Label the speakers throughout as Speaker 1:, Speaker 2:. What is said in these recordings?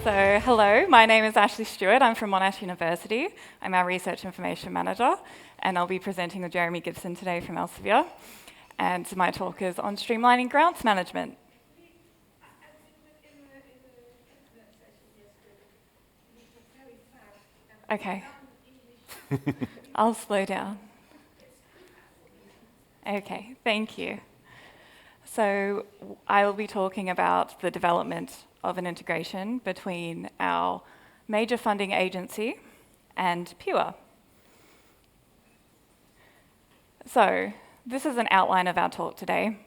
Speaker 1: So, hello, my name is Stewart. I'm from Monash University. I'm our Research Information Manager, and I'll be presenting with Jeremy Gibson today from Elsevier. And my talk is on streamlining grants management. Okay. I'll slow down. Okay, thank you. So I will be talking about the development of an integration between our major funding agency and Pure. So this is an outline of our talk today.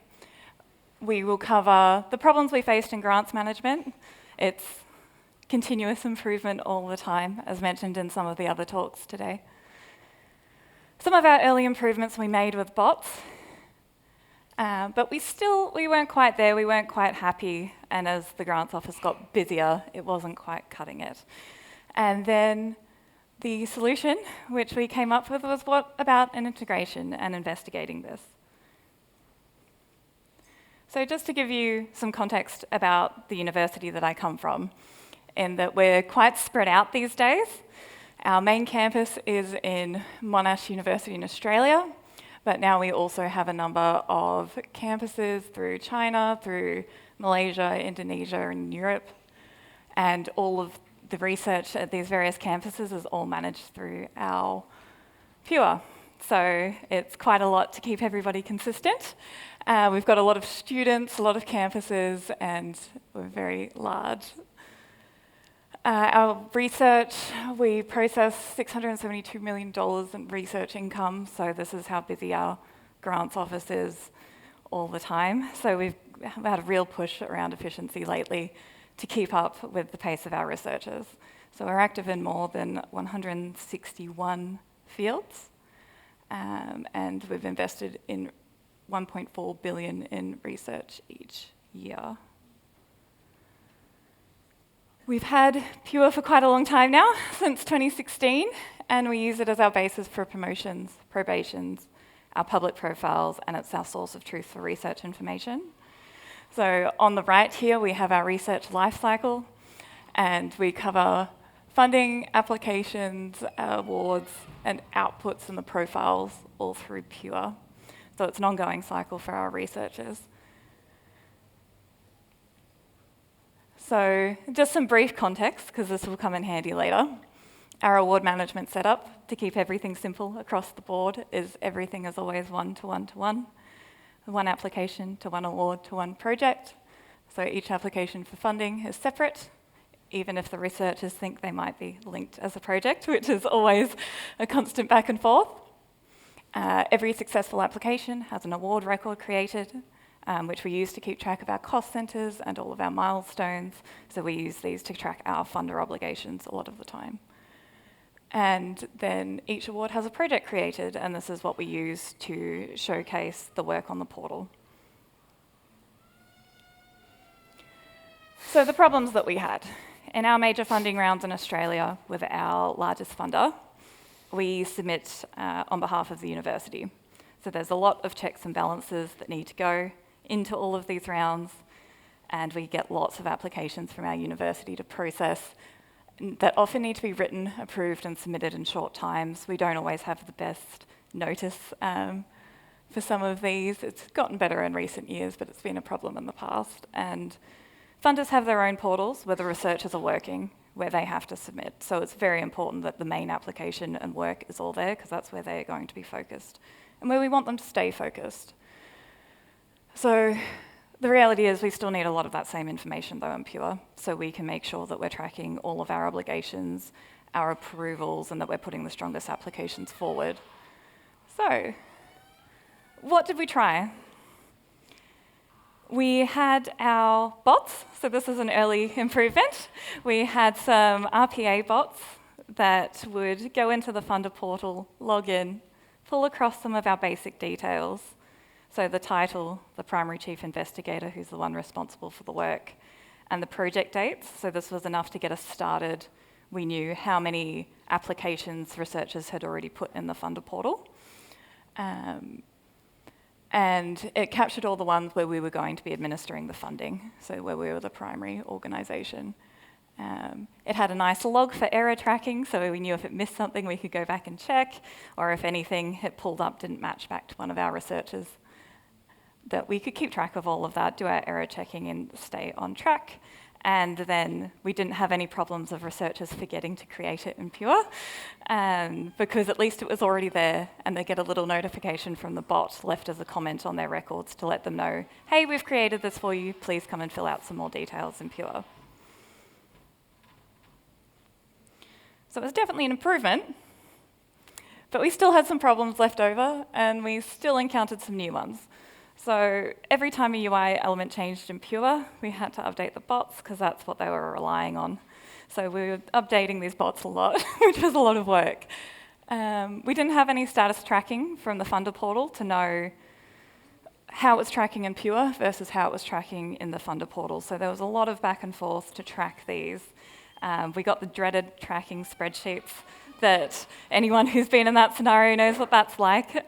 Speaker 1: We will cover the problems we faced in grants management. It's continuous improvement all the time, as mentioned in some of the other talks today. Some of our early improvements we made with bots, but we weren't quite there, we weren't quite happy, and as the grants office got busier, it wasn't quite cutting it. And then the solution which we came up with was what about an integration and investigating this. So just to give you some context about the university that I come from, in that we're quite spread out these days. Our main campus is in Monash University in Australia, but now we also have a number of campuses through China, through Malaysia, Indonesia, and Europe. And all of the research at these various campuses is all managed through our Pure. So it's quite a lot to keep everybody consistent. We've got a lot of students, a lot of campuses, and we're very large. Our research, we process $672 million in research income, so this is how busy our grants office is all the time. So we've had a real push around efficiency lately to keep up with the pace of our researchers. So we're active in more than 161 fields, and we've invested in $1.4 billion in research each year. We've had Pure for quite a long time now, since 2016, and we use it as our basis for promotions, probations, our public profiles, and it's our source of truth for research information. So on the right here, we have our research lifecycle, and we cover funding, applications, awards, and outputs and the profiles all through Pure. So it's an ongoing cycle for our researchers. So just some brief context, because this will come in handy later. Our award management setup, to keep everything simple across the board, is everything is always one-to-one-to-one. One application to one award to one project. So each application for funding is separate, even if the researchers think they might be linked as a project, which is always a constant back and forth. Every successful application has an award record created, which we use to keep track of our cost centres and all of our milestones. So we use these to track our funder obligations a lot of the time. And then each award has a project created, and this is what we use to showcase the work on the portal. So the problems that we had. In our major funding rounds in Australia with our largest funder, we submit on behalf of the university. So there's a lot of checks and balances that need to go into all of these rounds, and we get lots of applications from our university to process that often need to be written, approved, and submitted in short times. We don't always have the best notice for some of these. It's gotten better in recent years, but it's been a problem in the past. And funders have their own portals where the researchers are working, where they have to submit. So it's very important that the main application and work is all there, because that's where they're going to be focused and where we want them to stay focused. So the reality is we still need a lot of that same information though in Pure, so we can make sure that we're tracking all of our obligations, our approvals, and that we're putting the strongest applications forward. So what did we try? We had our bots, so this is an early improvement. We had some RPA bots that would go into the funder portal, log in, pull across some of our basic details. So the title, the primary chief investigator, who's the one responsible for the work, and the project dates. So this was enough to get us started. We knew how many applications researchers had already put in the funder portal. And it captured all the ones where we were going to be administering the funding, so where we were the primary organisation. It had a nice log for error tracking, so we knew if it missed something, we could go back and check, or if anything it pulled up didn't match back to one of our researchers, that we could keep track of all of that, do our error checking and stay on track. And then we didn't have any problems of researchers forgetting to create it in Pure, because at least it was already there, and they get a little notification from the bot left as a comment on their records to let them know, hey, we've created this for you, please come and fill out some more details in Pure. So it was definitely an improvement, but we still had some problems left over, and we still encountered some new ones. So every time a UI element changed in Pure, we had to update the bots, because that's what they were relying on. So we were updating these bots a lot, which was a lot of work. We didn't have any status tracking from the funder portal to know how it was tracking in Pure versus how it was tracking in the funder portal. So there was a lot of back and forth to track these. We got the dreaded tracking spreadsheets that anyone who's been in that scenario knows what that's like.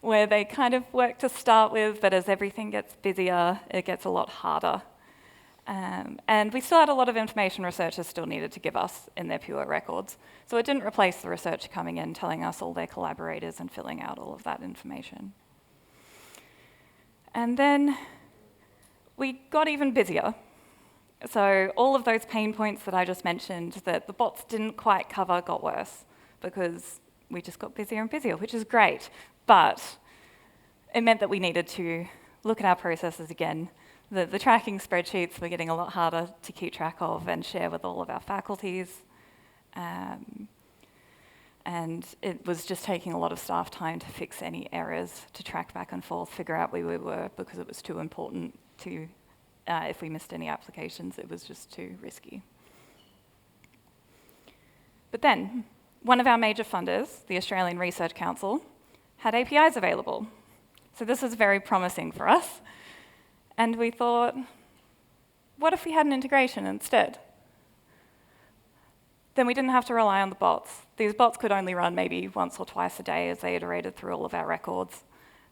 Speaker 1: Where they kind of work to start with, but as everything gets busier, it gets a lot harder. And we still had a lot of information researchers still needed to give us in their Pure records. So it didn't replace the researcher coming in, telling us all their collaborators and filling out all of that information. And then we got even busier. So all of those pain points that I just mentioned that the bots didn't quite cover got worse, because we just got busier and busier, which is great. But it meant that we needed to look at our processes again. The tracking spreadsheets were getting a lot harder to keep track of and share with all of our faculties. And it was just taking a lot of staff time to fix any errors, to track back and forth, figure out where we were, because it was too important to, if we missed any applications, it was just too risky. But then, one of our major funders, the Australian Research Council, had APIs available. So this was very promising for us. And we thought, what if we had an integration instead? Then we didn't have to rely on the bots. These bots could only run maybe once or twice a day as they iterated through all of our records.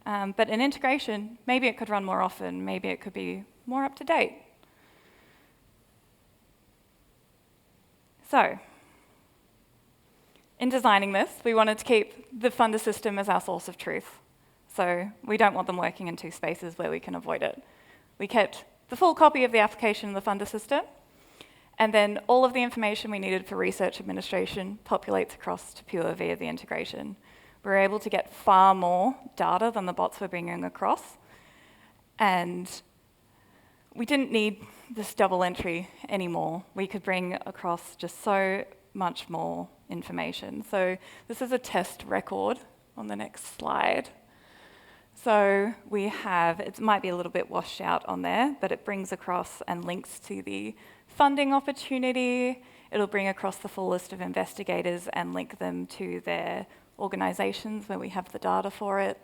Speaker 1: But an integration, maybe it could run more often, maybe it could be more up to date. So, in designing this, we wanted to keep the funder system as our source of truth. So we don't want them working in two spaces where we can avoid it. We kept the full copy of the application in the funder system, and then all of the information we needed for research administration populates across to Pure via the integration. We were able to get far more data than the bots were bringing across, and we didn't need this double entry anymore. We could bring across just so much more information. So this is a test record on the next slide. So we have, it might be a little bit washed out on there, but it brings across and links to the funding opportunity. It'll bring across the full list of investigators and link them to their organisations where we have the data for it.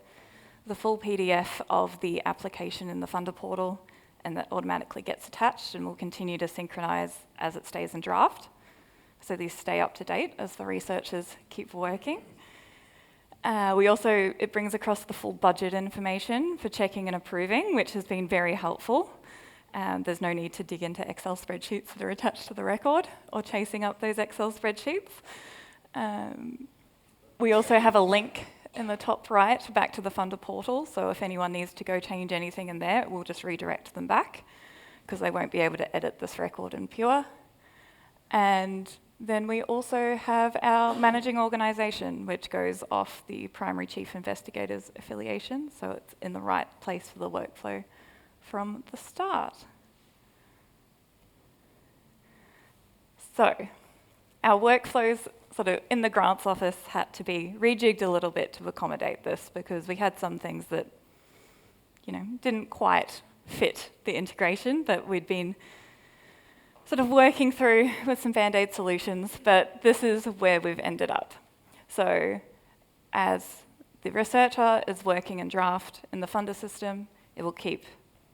Speaker 1: The full PDF of the application in the funder portal, and that automatically gets attached and will continue to synchronise as it stays in draft. So these stay up to date as the researchers keep working. It brings across the full budget information for checking and approving, which has been very helpful. There's no need to dig into Excel spreadsheets that are attached to the record or chasing up those Excel spreadsheets. We also have a link in the top right back to the funder portal, so if anyone needs to go change anything in there, we'll just redirect them back, because they won't be able to edit this record in Pure. And then we also have our managing organisation, which goes off the primary chief investigator's affiliation, so it's in the right place for the workflow from the start. So, our workflows sort of in the grants office had to be rejigged a little bit to accommodate this, because we had some things that, didn't quite fit the integration that we'd been sort of working through with some Band-Aid solutions, but this is where we've ended up. So as the researcher is working in draft in the funder system, it will keep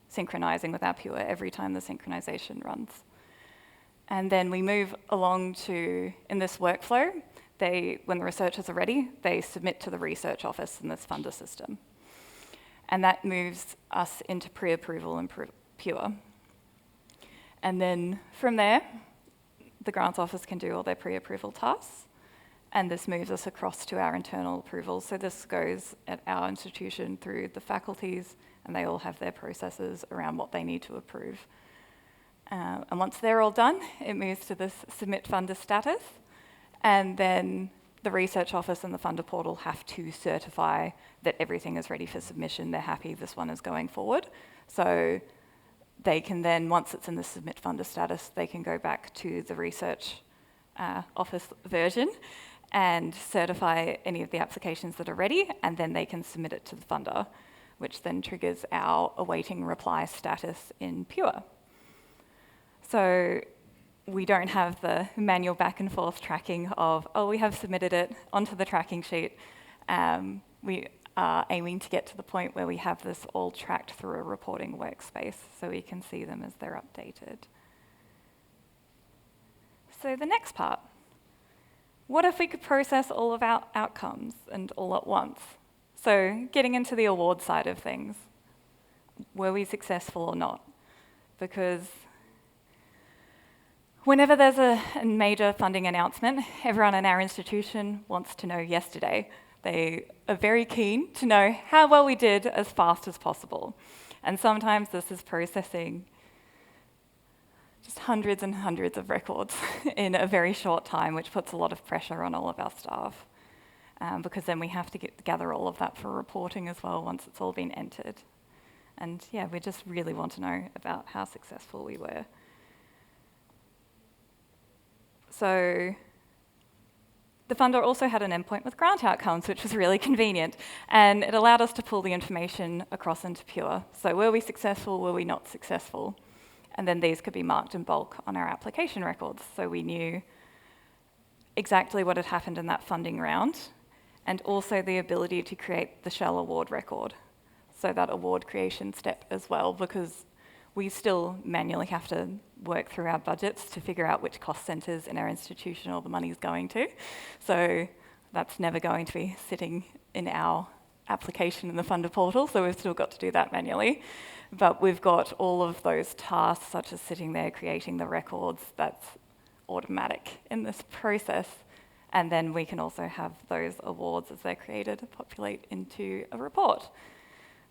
Speaker 1: synchronizing with our Pure every time the synchronization runs. And then we move along to, in this workflow, when the researchers are ready, they submit to the research office in this funder system. And that moves us into pre-approval in Pure. And then from there, the grants office can do all their pre-approval tasks, and this moves us across to our internal approvals. So this goes at our institution through the faculties, and they all have their processes around what they need to approve. And once they're all done, it moves to this submit funder status, and then the research office and the funder portal have to certify that everything is ready for submission. They're happy this one is going forward. So they can then, once it's in the submit funder status, they can go back to the research office version and certify any of the applications that are ready, and then they can submit it to the funder, which then triggers our awaiting reply status in Pure. So we don't have the manual back and forth tracking of, oh, we have submitted it onto the tracking sheet. We are aiming to get to the point where we have this all tracked through a reporting workspace so we can see them as they're updated. So the next part, what if we could process all of our outcomes and all at once? So getting into the award side of things, were we successful or not? Because whenever there's a major funding announcement, everyone in our institution wants to know yesterday. They are very keen to know how well we did as fast as possible. And sometimes this is processing just hundreds and hundreds of records in a very short time, which puts a lot of pressure on all of our staff. Because then we have to gather all of that for reporting as well once it's all been entered. And yeah, we just really want to know about how successful we were. So the funder also had an endpoint with grant outcomes, which was really convenient. And it allowed us to pull the information across into Pure. So were we successful, were we not successful? And then these could be marked in bulk on our application records. So we knew exactly what had happened in that funding round, and also the ability to create the Shell award record. So that award creation step as well, because we still manually have to work through our budgets to figure out which cost centres in our institution all the money is going to. So that's never going to be sitting in our application in the funder portal, so we've still got to do that manually. But we've got all of those tasks, such as sitting there creating the records, that's automatic in this process. And then we can also have those awards as they're created populate into a report.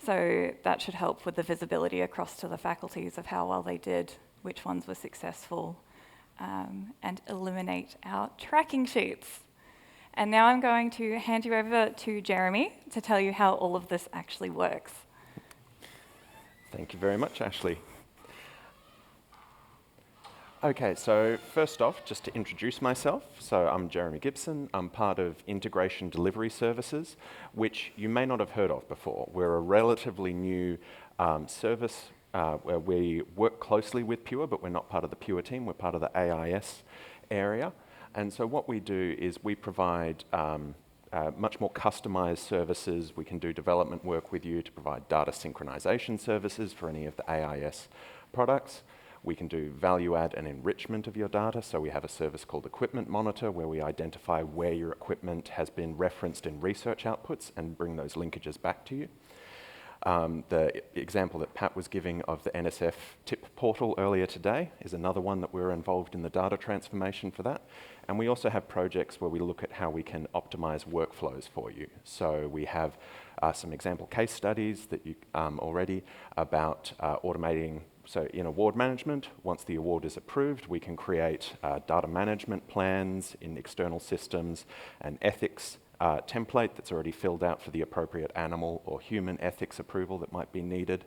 Speaker 1: So that should help with the visibility across to the faculties of how well they did, which ones were successful, and eliminate our tracking sheets. And now I'm going to hand you over to Jeremy to tell you how all of this actually works.
Speaker 2: Thank you very much, Ashley. Okay, so first off, just to introduce myself. So I'm Jeremy Gibson. I'm part of Integration Delivery Services, which you may not have heard of before. We're a relatively new service where we work closely with Pure, but we're not part of the Pure team. We're part of the AIS area. And so what we do is we provide much more customized services. We can do development work with you to provide data synchronization services for any of the AIS products. We can do value add and enrichment of your data. So we have a service called Equipment Monitor where we identify where your equipment has been referenced in research outputs and bring those linkages back to you. The example that Pat was giving of the NSF TIP portal earlier today is another one that we're involved in the data transformation for that. And we also have projects where we look at how we can optimize workflows for you. So we have some example case studies that you already about automating. So in award management, once the award is approved, we can create data management plans in external systems, an ethics template that's already filled out for the appropriate animal or human ethics approval that might be needed.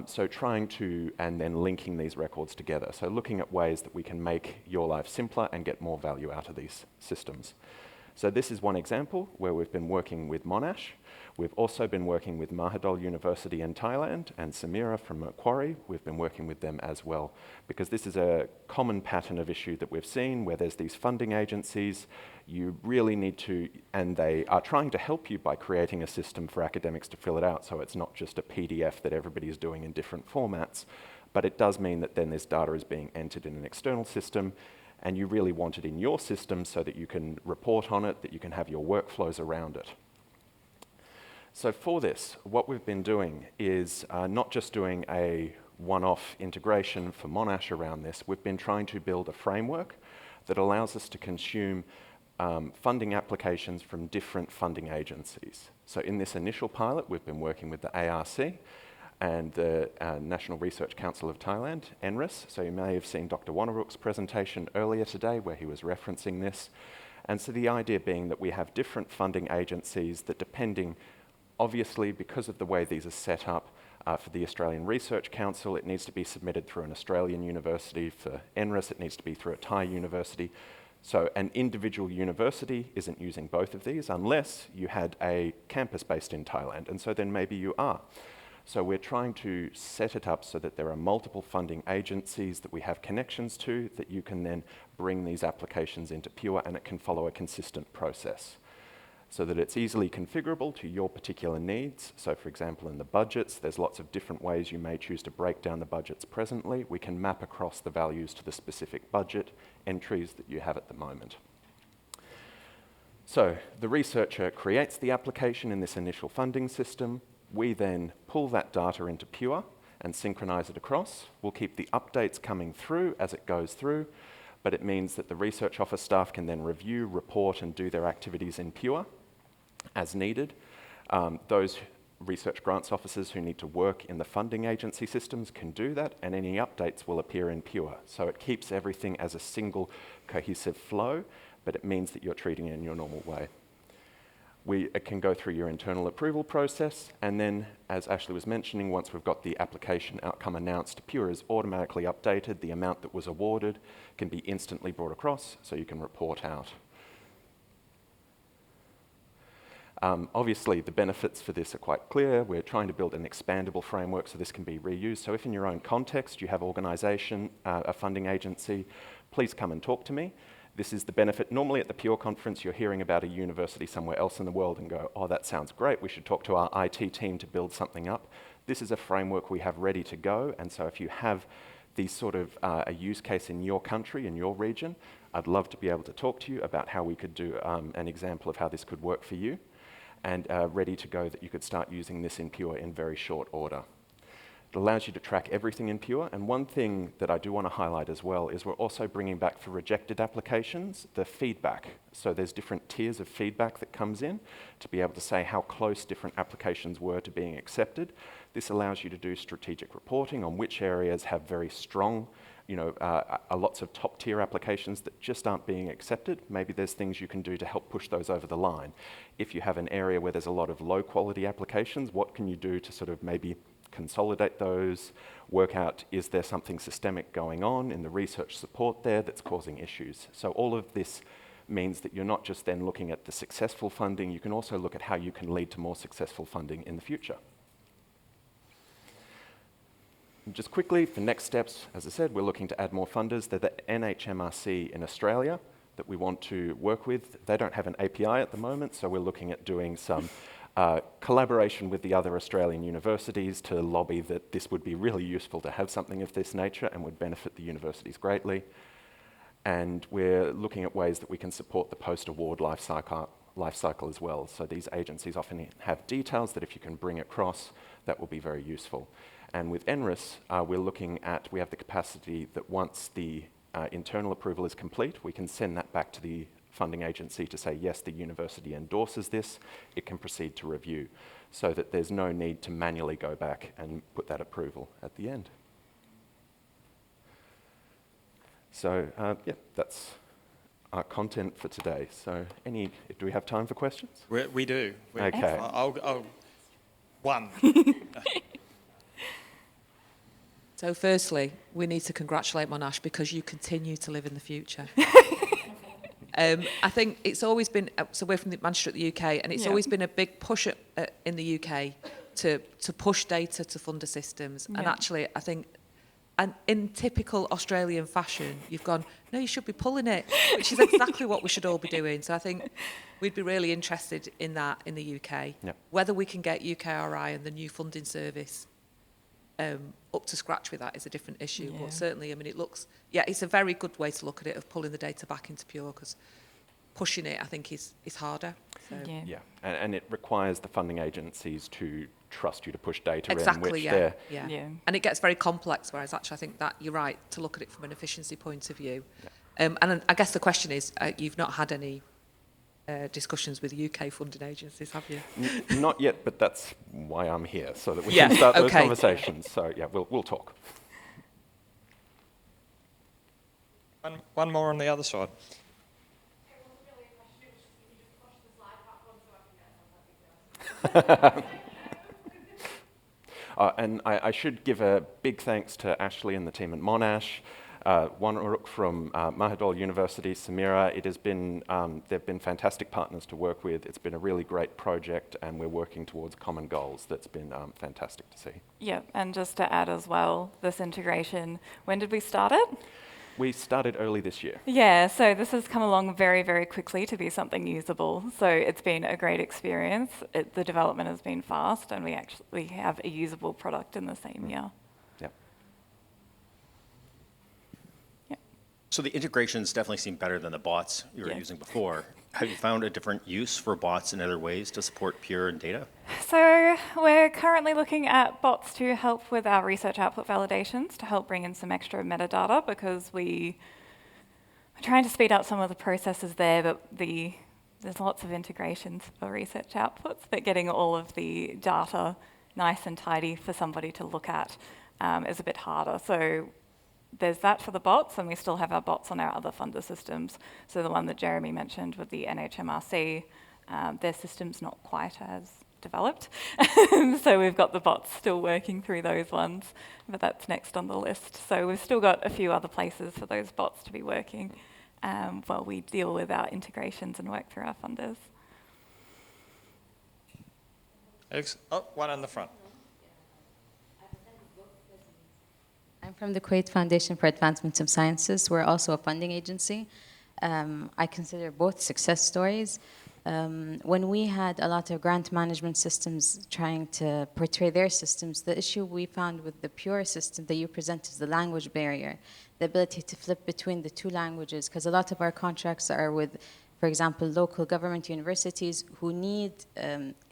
Speaker 2: So trying to, and then linking these records together. So looking at ways that we can make your life simpler and get more value out of these systems. So this is one example where we've been working with Monash. We've also been working with Mahidol University in Thailand and Samira from Macquarie. We've been working with them as well because this is a common pattern of issue that we've seen where there's these funding agencies. You really need to, and they are trying to help you by creating a system for academics to fill it out so it's not just a PDF that everybody is doing in different formats, but it does mean that then this data is being entered in an external system and you really want it in your system so that you can report on it, that you can have your workflows around it. So for this, what we've been doing is not just doing a one-off integration for Monash around this, we've been trying to build a framework that allows us to consume funding applications from different funding agencies. So in this initial pilot, we've been working with the ARC and the National Research Council of Thailand, NRIS. So you may have seen Dr. Wanaruk's presentation earlier today where he was referencing this. And so the idea being that we have different funding agencies that, depending, obviously because of the way these are set up, for the Australian Research Council, it needs to be submitted through an Australian university. For NRIS, it needs to be through a Thai university. So an individual university isn't using both of these unless you had a campus based in Thailand, and so then maybe you are. So we're trying to set it up so that there are multiple funding agencies that we have connections to, that you can then bring these applications into Pure, and it can follow a consistent process, so that it's easily configurable to your particular needs. So for example, in the budgets, there's lots of different ways you may choose to break down the budgets presently. We can map across the values to the specific budget entries that you have at the moment. So the researcher creates the application in this initial funding system. We then pull that data into Pure and synchronize it across. We'll keep the updates coming through as it goes through, but it means that the research office staff can then review, report, and do their activities in Pure as needed. Those research grants officers who need to work in the funding agency systems can do that, and any updates will appear in Pure. So it keeps everything as a single cohesive flow, but it means that you're treating it in your normal way. It can go through your internal approval process, and then, as Ashley was mentioning, once we've got the application outcome announced, Pure is automatically updated. The amount that was awarded can be instantly brought across, so you can report out. Obviously, the benefits for this are quite clear. We're trying to build an expandable framework so this can be reused. So if in your own context you have organisation, a funding agency, please come and talk to me. This is the benefit. Normally at the Pure conference, you're hearing about a university somewhere else in the world and go, oh, that sounds great. We should talk to our IT team to build something up. This is a framework we have ready to go. And so if you have these sort of a use case in your country, in your region, I'd love to be able to talk to you about how we could do an example of how this could work for you, and ready to go that you could start using this in Pure in very short order. It allows you to track everything in Pure, and one thing that I do want to highlight as well is we're also bringing back for rejected applications the feedback. So there's different tiers of feedback that comes in to be able to say how close different applications were to being accepted. This allows you to do strategic reporting on which areas have very strong, lots of top tier applications that just aren't being accepted. Maybe there's things you can do to help push those over the line. If you have an area where there's a lot of low quality applications, what can you do to sort of maybe consolidate those, work out, is there something systemic going on in the research support there that's causing issues? So all of this means that you're not just then looking at the successful funding, you can also look at how you can lead to more successful funding in the future. And just quickly, for next steps, as I said, we're looking to add more funders. They're the NHMRC in Australia that we want to work with. They don't have an API at the moment, so we're looking at doing some collaboration with the other Australian universities to lobby that this would be really useful to have something of this nature and would benefit the universities greatly. And we're looking at ways that we can support the post-award life cycle as well. So these agencies often have details that if you can bring across, that will be very useful. And with NRIS, we have the capacity that once the internal approval is complete, we can send that back to the funding agency to say, yes, the university endorses this, it can proceed to review, so that there's no need to manually go back and put that approval at the end. So, that's our content for today. So, do we have time for questions?
Speaker 3: We do.
Speaker 2: Okay.
Speaker 3: One.
Speaker 4: So firstly, we need to congratulate Monash because you continue to live in the future. I think it's always been, so we're from Manchester at the UK, and it's always been a big push in the UK to push data to funder systems. And actually, I think, and in typical Australian fashion, you've gone, no, you should be pulling it, which is exactly what we should all be doing. So I think we'd be really interested in that in the UK.
Speaker 2: Yep.
Speaker 4: Whether we can get UKRI and the new funding service up to scratch with that is a different issue. But certainly, I mean, it's a very good way to look at it, of pulling the data back into Pure, because pushing it, I think, is harder. So.
Speaker 2: Yeah, and it requires the funding agencies to trust you to push data
Speaker 4: exactly,
Speaker 2: in, which
Speaker 4: yeah. And it gets very complex, whereas actually I think that you're right, to look at it from an efficiency point of view. And I guess the question is, you've not had any discussions with UK funding agencies, have you?
Speaker 2: Not yet, but that's why I'm here, so that we
Speaker 4: Yeah,
Speaker 2: can start those
Speaker 4: okay.
Speaker 2: conversations. So yeah, we'll talk.
Speaker 3: One more on the other side.
Speaker 2: And I should give a big thanks to Ashley and the team at Monash, Wanaruk from Monash University, Samira. It has been, they've been fantastic partners to work with. It's been a really great project, and we're working towards common goals. That's been fantastic to see.
Speaker 1: Yeah, and just to add as well, this integration, when did we start it?
Speaker 2: We started early this year.
Speaker 1: Yeah, so this has come along very, very quickly to be something usable. So it's been a great experience. The development has been fast, and we have a usable product in the same year.
Speaker 2: Yep.
Speaker 5: So the integrations definitely seem better than the bots you were using before. Have you found a different use for bots in other ways to support Pure and data?
Speaker 1: So we're currently looking at bots to help with our research output validations, to help bring in some extra metadata, because we're trying to speed up some of the processes there, but there's lots of integrations for research outputs, but getting all of the data nice and tidy for somebody to look at is a bit harder. So there's that for the bots, and we still have our bots on our other funder systems. So the one that Jeremy mentioned with the NHMRC, their system's not quite as developed. So we've got the bots still working through those ones, but that's next on the list. So we've still got a few other places for those bots to be working while we deal with our integrations and work through our funders.
Speaker 3: Oh, one in the front.
Speaker 6: I'm from the Kuwait Foundation for Advancement of Sciences. We're also a funding agency. I consider both success stories. When we had a lot of grant management systems trying to portray their systems, the issue we found with the Pure system that you present is the language barrier, the ability to flip between the two languages, because a lot of our contracts are with, for example, local government universities who need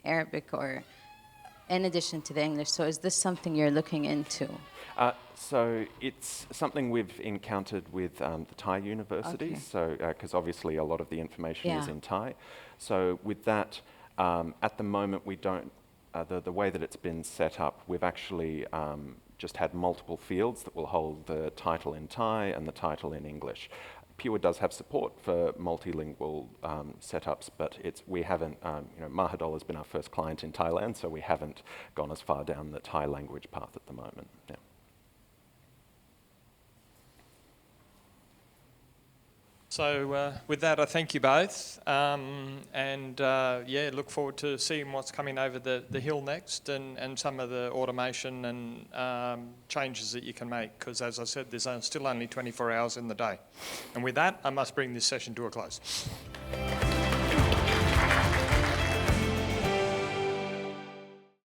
Speaker 6: Arabic or in addition to the English. So is this something you're looking into?
Speaker 2: So it's something we've encountered with the Thai universities, so because obviously a lot of the information is in Thai. So with that, at the moment we don't, the way that it's been set up, we've actually just had multiple fields that will hold the title in Thai and the title in English. Pure does have support for multilingual setups, but we haven't, Mahidol has been our first client in Thailand, so we haven't gone as far down the Thai language path at the moment. Yeah.
Speaker 3: So with that, I thank you both, look forward to seeing what's coming over the hill next, and some of the automation and changes that you can make, because as I said, there's still only 24 hours in the day. And with that, I must bring this session to a close.